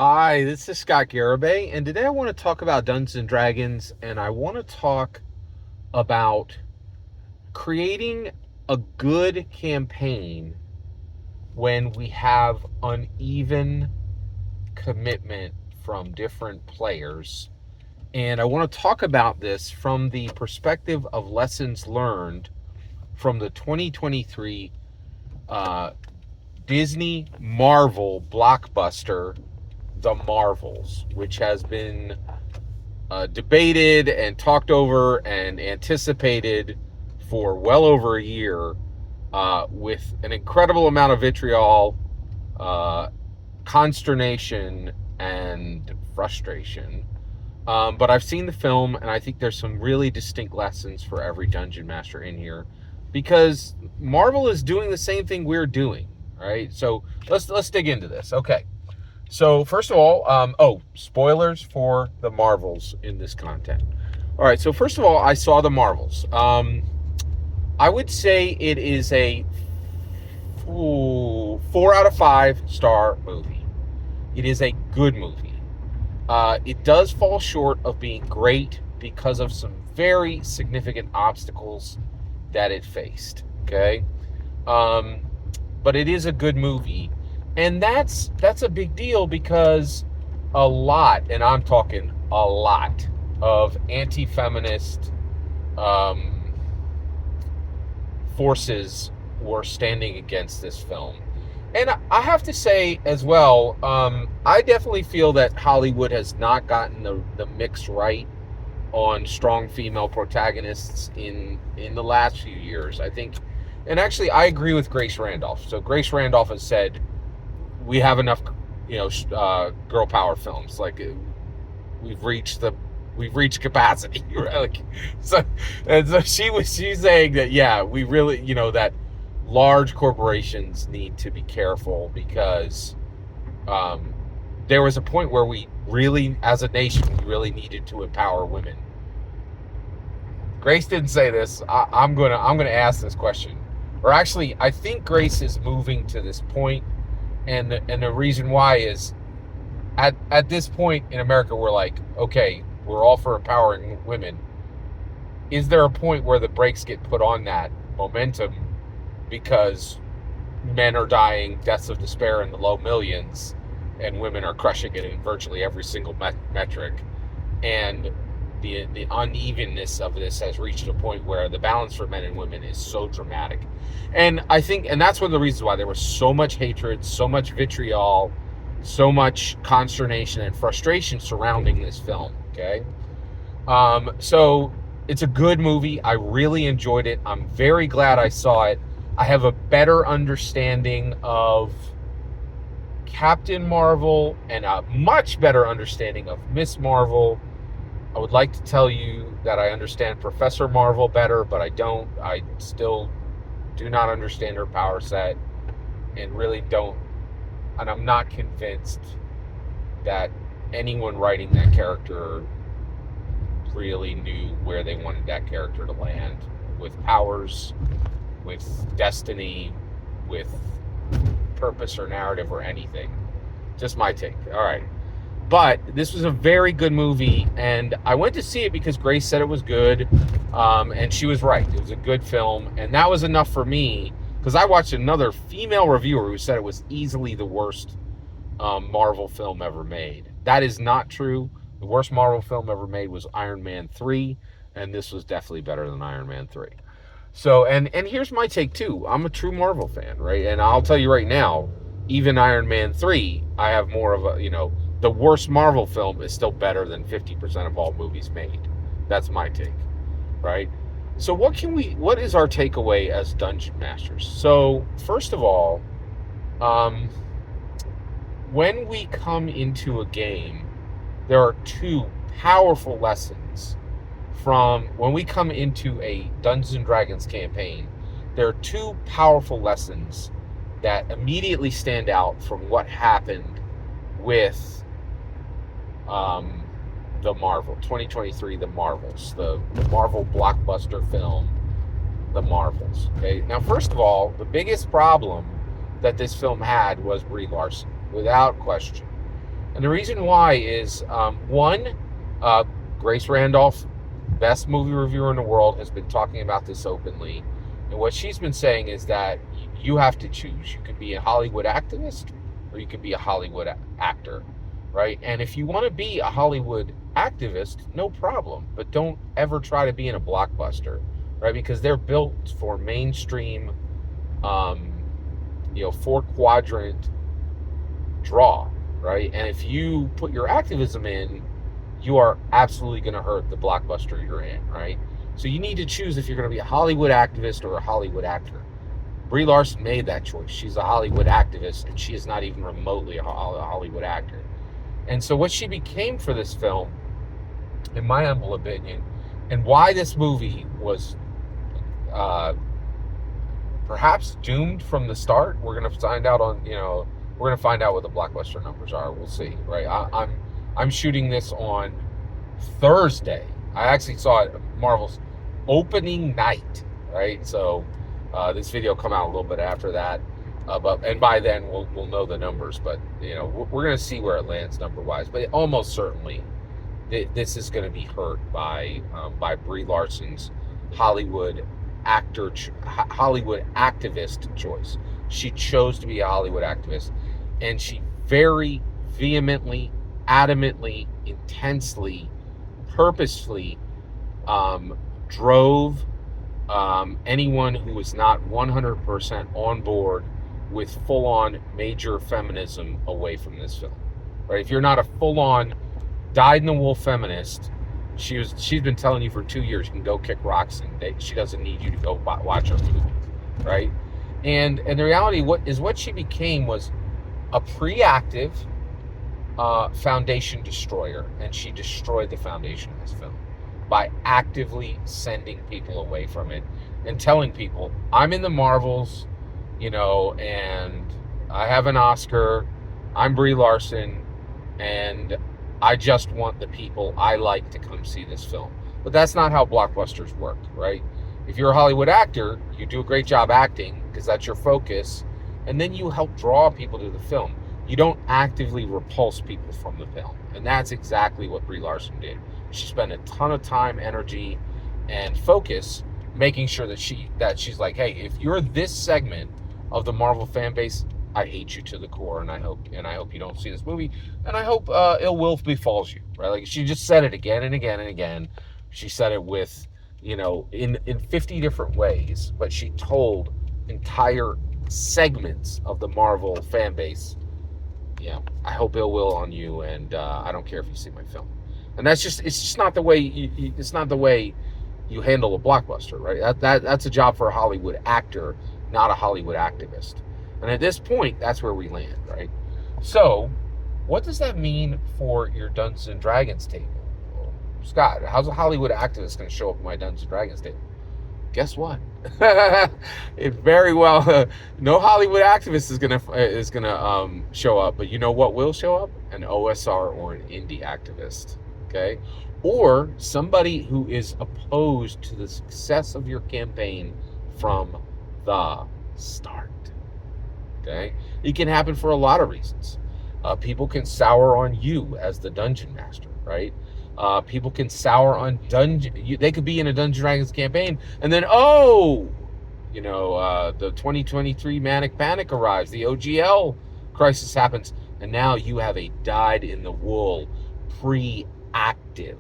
Hi, this is Scott Garibay, and today I want to talk about Dungeons and Dragons, and I want to talk about creating a good campaign when we have uneven commitment from different players. And I want to talk about this from the perspective of lessons learned from the 2023 uh, Disney Marvel blockbuster, The Marvels, which has been debated and talked over and anticipated for well over a year, with an incredible amount of vitriol, uh, consternation, and frustration. But I've seen the film, and I think there's some really distinct lessons for every dungeon master in here, because Marvel is doing the same thing we're doing, right? So let's dig into this. Okay. So first of all, spoilers for the Marvels in this content. All right. So first of all, I saw the Marvels. I would say it is a 4 out of 5 star movie. It is a good movie. It does fall short of being great because of some very significant obstacles that it faced. Okay, um, but it is a good movie, and that's a big deal because a lot, and I'm talking a lot, of anti-feminist um, forces were standing against this film. And I have to say as well, I definitely feel that Hollywood has not gotten the mix right on strong female protagonists in the last few years. I think, and actually, I agree with Grace Randolph. So Grace Randolph has said we have enough, girl power films. Like we've reached the we've reached capacity. Right? Like, so, and so she's saying that, yeah, we really, that large corporations need to be careful because um, there was a point where we really, as a nation, we really needed to empower women. Grace didn't say this. I'm gonna ask this question, or actually, I think Grace is moving to this point, and the reason why is at this point in America, we're like, okay, we're all for empowering women. Is there a point where the brakes get put on that momentum because men are dying deaths of despair in the low millions, and women are crushing it in virtually every single metric, and the unevenness of this has reached a point where the balance for men and women is so dramatic. And I think, and that's one of the reasons why there was so much hatred, so much vitriol, so much consternation and frustration surrounding this film. Okay, so it's a good movie. I really enjoyed it. I'm very glad I saw it. I have a better understanding of Captain Marvel and a much better understanding of Miss Marvel. I would like to tell you that I understand Professor Marvel better, but I don't. I still do not understand her power set, and really don't. And I'm not convinced that anyone writing that character really knew where they wanted that character to land with powers, with destiny, with purpose or narrative or anything. Just my take. All right. But this was a very good movie, and I went to see it because Grace said it was good, and she was right. It was a good film, and that was enough for me, because I watched another female reviewer who said it was easily the worst Marvel film ever made. That is not true. The worst Marvel film ever made was Iron Man 3, and this was definitely better than Iron Man 3. So, and here's my take too. I'm a true Marvel fan, right? And I'll tell you right now, even Iron Man 3, I have more of a, the worst Marvel film is still better than 50% of all movies made. That's my take, right? So what is our takeaway as Dungeon Masters? So, first of all, when we come into a game, there are two powerful lessons from when we come into a Dungeons and Dragons campaign. There are two powerful lessons that immediately stand out from what happened with the Marvel 2023, the Marvels, the Marvel blockbuster film, the Marvels. Okay, now first of all, the biggest problem that this film had was Brie Larson, without question. And the reason why is, one, uh, Grace Randolph, best movie reviewer in the world, has been talking about this openly. And what she's been saying is that you have to choose. You can be a Hollywood activist or you can be a Hollywood actor, right? And if you want to be a Hollywood activist, no problem. But don't ever try to be in a blockbuster, right? Because they're built for mainstream, um, 4-quadrant draw, right? And if you put your activism in, you are absolutely going to hurt the blockbuster you're in, right? So you need to choose if you're going to be a Hollywood activist or a Hollywood actor. Brie Larson made that choice. She's a Hollywood activist, and she is not even remotely a Hollywood actor. And so what she became for this film, in my humble opinion, and why this movie was perhaps doomed from the start, we're going to find out we're going to find out what the blockbuster numbers are. We'll see, right? I'm shooting this on Thursday. I actually saw it Marvel's opening night, right? So this video come out a little bit after that, and by then we'll know the numbers. But we're going to see where it lands number wise. But almost certainly, this is going to be hurt by Brie Larson's Hollywood activist choice. She chose to be a Hollywood activist, and she very vehemently, adamantly, intensely, purposefully drove anyone who was not 100% on board with full-on major feminism away from this film. Right? If you're not a full-on dyed-in-the-wool feminist, she's been telling you for 2 years you can go kick rocks and she doesn't need you to go watch her movie, right? And the reality, what she became was a pre-active foundation destroyer, and she destroyed the foundation of this film by actively sending people away from it and telling people, I'm in the Marvels, and I have an Oscar, I'm Brie Larson, and I just want the people I like to come see this film. But that's not how blockbusters work, right? If you're a Hollywood actor, you do a great job acting because that's your focus, and then you help draw people to the film. You don't actively repulse people from the film. And that's exactly what Brie Larson did. She spent a ton of time, energy, and focus making sure that she's like, hey, if you're this segment of the Marvel fan base, I hate you to the core, and I hope you don't see this movie, and I hope ill will befalls you, right? Like, she just said it again and again and again. She said it with, in 50 different ways, but she told entire segments of the Marvel fan base, I hope ill will on you, and I don't care if you see my film. And it's just not the way it's not the way you handle a blockbuster, right? That's a job for a Hollywood actor, not a Hollywood activist. And at this point, that's where we land, right? So, what does that mean for your Dungeons and Dragons table? Well, Scott, how's a Hollywood activist going to show up at my Dungeons and Dragons table? Guess what? It very well no Hollywood activist is gonna show up, but you know what will show up? An OSR or an indie activist, okay? Or somebody who is opposed to the success of your campaign from the start. Okay, it can happen for a lot of reasons. People can sour on you as the dungeon master, right? People can sour on they could be in a Dungeons & Dragons campaign, and then the 2023 Manic Panic arrives, the OGL crisis happens, and now you have a dyed-in-the-wool, pre-active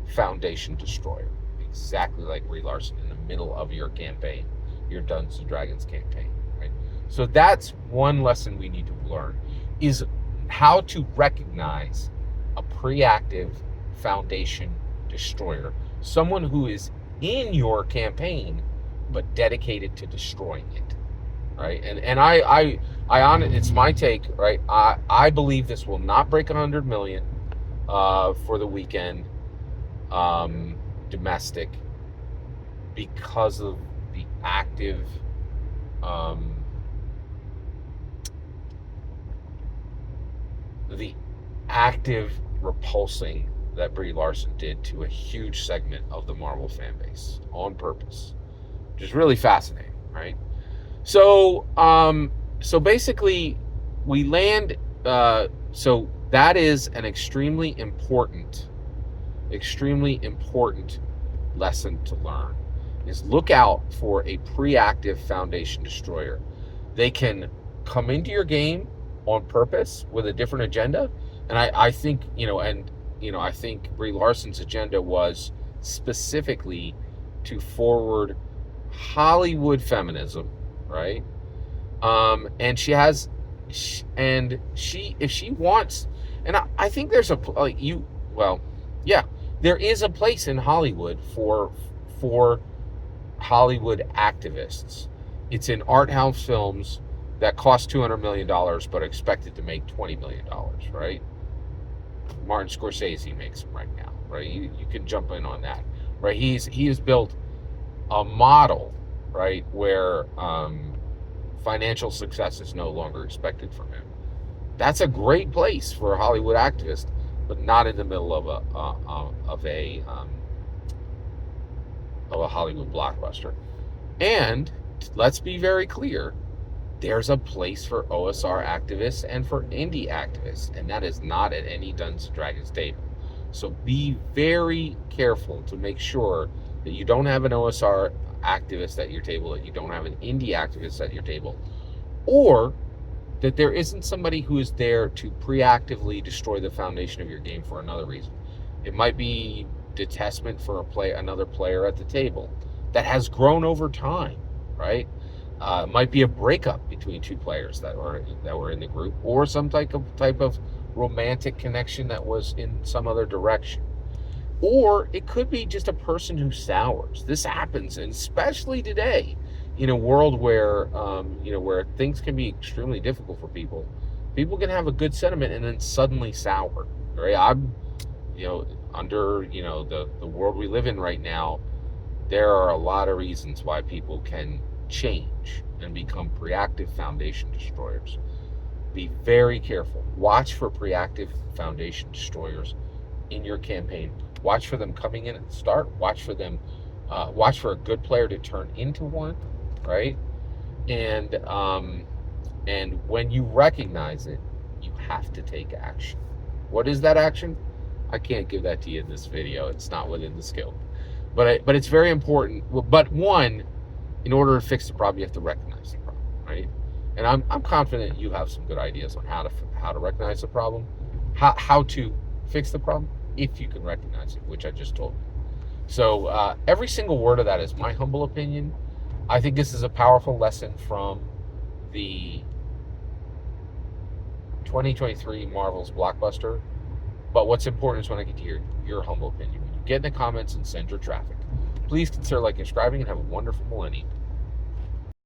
foundation destroyer, exactly like Brie Larson in the middle of your campaign, your Dungeons & Dragons campaign. So that's one lesson we need to learn, is how to recognize a pre-active foundation destroyer, someone who is in your campaign but dedicated to destroying it, right? And I it's my take, right? I believe this will not break 100 million for the weekend domestic because of the active repulsing that Brie Larson did to a huge segment of the Marvel fan base on purpose, which is really fascinating, right? So basically, we land So that is an extremely important lesson to learn, is look out for a pre-active Foundation destroyer. They can come into your game on purpose with a different agenda. And I think, I think Brie Larson's agenda was specifically to forward Hollywood feminism, right? And if she wants, and I think there's there is a place in Hollywood for Hollywood activists. It's in art house films that cost $200 million but are expected to make $20 million, right? Martin Scorsese makes them right now, right? You can jump in on that, right? He has built a model, right, where financial success is no longer expected from him. That's a great place for a Hollywood activist, but not in the middle of a Hollywood blockbuster. And let's be very clear, there's a place for OSR activists and for indie activists, and that is not at any Dungeons & Dragons table. So be very careful to make sure that you don't have an OSR activist at your table, that you don't have an indie activist at your table, or that there isn't somebody who is there to preactively destroy the foundation of your game for another reason. It might be detestment for another player at the table that has grown over time, right? It might be a breakup between two players that were in the group, or some type of romantic connection that was in some other direction. Or it could be just a person who sours. This happens, and especially today, in a world where where things can be extremely difficult for people. People can have a good sentiment and then suddenly sour. Right? Under the world we live in right now, there are a lot of reasons why people can change and become preactive Foundation destroyers. Be very careful. Watch for preactive Foundation destroyers in your campaign. Watch for them coming in at the start. Watch for them. Watch for a good player to turn into one, right? And when you recognize it, you have to take action. What is that action? I can't give that to you in this video. It's not within the scope. But it's very important. But one, in order to fix the problem, you have to recognize the problem, right? And I'm confident you have some good ideas on how to recognize the problem, how to fix the problem, if you can recognize it, which I just told you. So every single word of that is my humble opinion. I think this is a powerful lesson from the 2023 Marvel's blockbuster. But what's important is when I get to hear your humble opinion. When you get in the comments and send your traffic. Please consider liking and subscribing, and have a wonderful millennium.